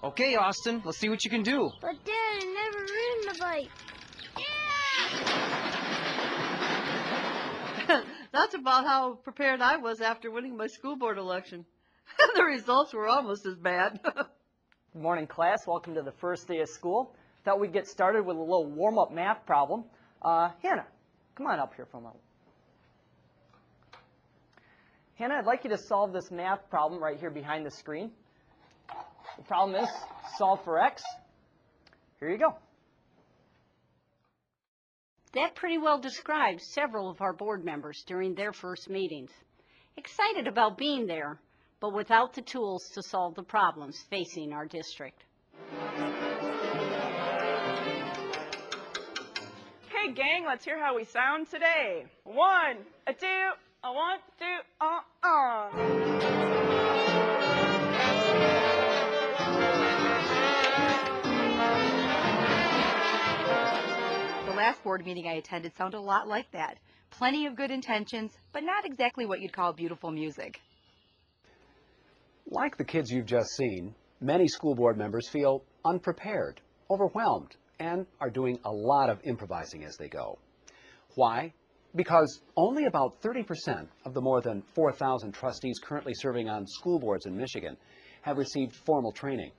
Okay, Austin, let's see what you can do. But Dad, I never ridden the bike. Yeah! That's about how prepared I was after winning my school board election. The results were almost as bad. Good morning, class. Welcome to the first day of school. Thought we'd get started with a little warm-up math problem. Hannah, come on up here for a moment. Hannah, I'd like you to solve this math problem right here behind the screen. The problem is solve for x. Here you go. That pretty well describes several of our board members during their first meetings. Excited about being there, but without the tools to solve the problems facing our district. Okay, gang, let's hear how we sound today. 1, a 2, a 1, 2, The last board meeting I attended sounded a lot like that. Plenty of good intentions, but not exactly what you'd call beautiful music. Like the kids you've just seen, many school board members feel unprepared, overwhelmed, and are doing a lot of improvising as they go. Why? Because only about 30% of the more than 4,000 trustees currently serving on school boards in Michigan have received formal training.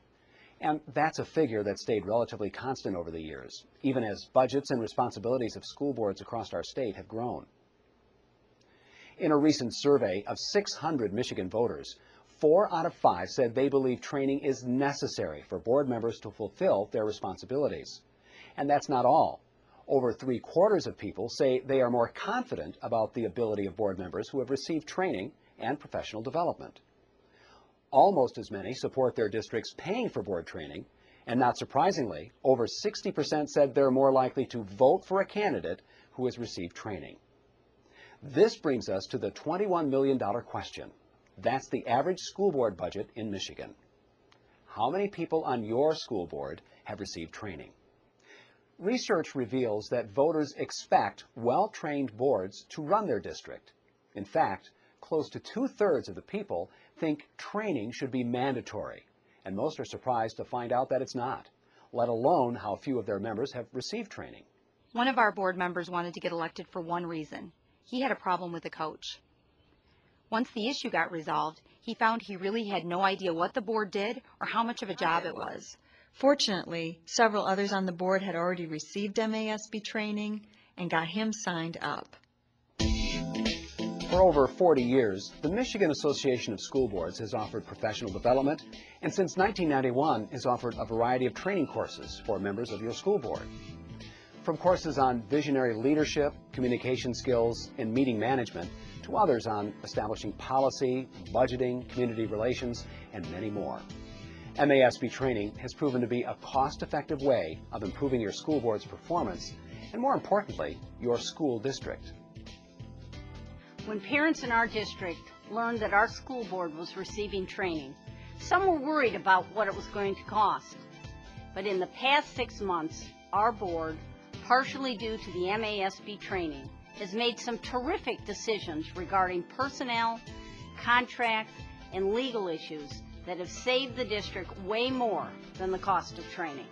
And that's a figure that stayed relatively constant over the years, even as budgets and responsibilities of school boards across our state have grown. In a recent survey of 600 Michigan voters, 4 out of 5 said they believe training is necessary for board members to fulfill their responsibilities. And that's not all. Over 3/4 of people say they are more confident about the ability of board members who have received training and professional development. Almost as many support their districts paying for board training, and not surprisingly, over 60% said they're more likely to vote for a candidate who has received training. This brings us to the $21 million question. That's the average school board budget in Michigan. How many people on your school board have received training? Research reveals that voters expect well-trained boards to run their district. In fact, close to 2/3 of the people think training should be mandatory, and most are surprised to find out that it's not, let alone how few of their members have received training. One of our board members wanted to get elected for one reason. He had a problem with a coach. Once the issue got resolved, he found he really had no idea what the board did or how much of a job it was. Fortunately, several others on the board had already received MASB training and got him signed up. For over 40 years, the Michigan Association of School Boards has offered professional development, and since 1991 has offered a variety of training courses for members of your school board. From courses on visionary leadership, communication skills, and meeting management, to others on establishing policy, budgeting, community relations, and many more. MASB training has proven to be a cost-effective way of improving your school board's performance, and more importantly, your school district. When parents in our district learned that our school board was receiving training, some were worried about what it was going to cost. But in the past 6 months, our board, partially due to the MASB training, has made some terrific decisions regarding personnel, contracts, and legal issues that have saved the district way more than the cost of training.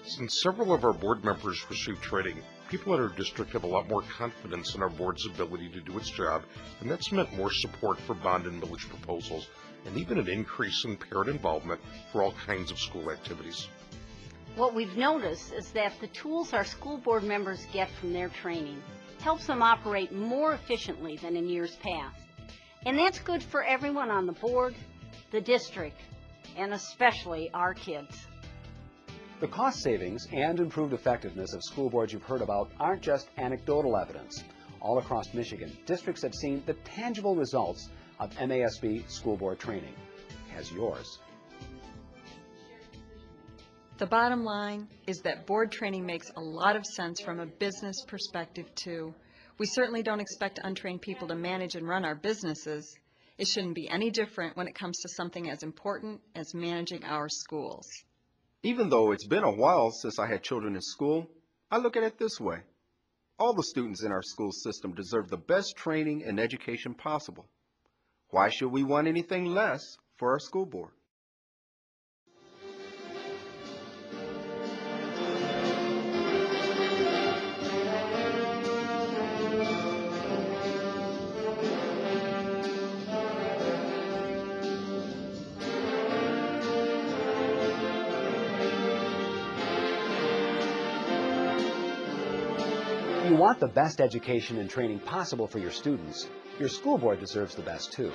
Since several of our board members received training, people in our district have a lot more confidence in our board's ability to do its job, and that's meant more support for bond and millage proposals, and even an increase in parent involvement for all kinds of school activities. What we've noticed is that the tools our school board members get from their training helps them operate more efficiently than in years past. And that's good for everyone on the board, the district, and especially our kids. The cost savings and improved effectiveness of school boards you've heard about aren't just anecdotal evidence. All across Michigan, districts have seen the tangible results of MASB school board training. Has yours? The bottom line is that board training makes a lot of sense from a business perspective, too. We certainly don't expect untrained people to manage and run our businesses. It shouldn't be any different when it comes to something as important as managing our schools. Even though it's been a while since I had children in school, I look at it this way. All the students in our school system deserve the best training and education possible. Why should we want anything less for our school board? you want the best education and training possible for your students, your school board deserves the best too.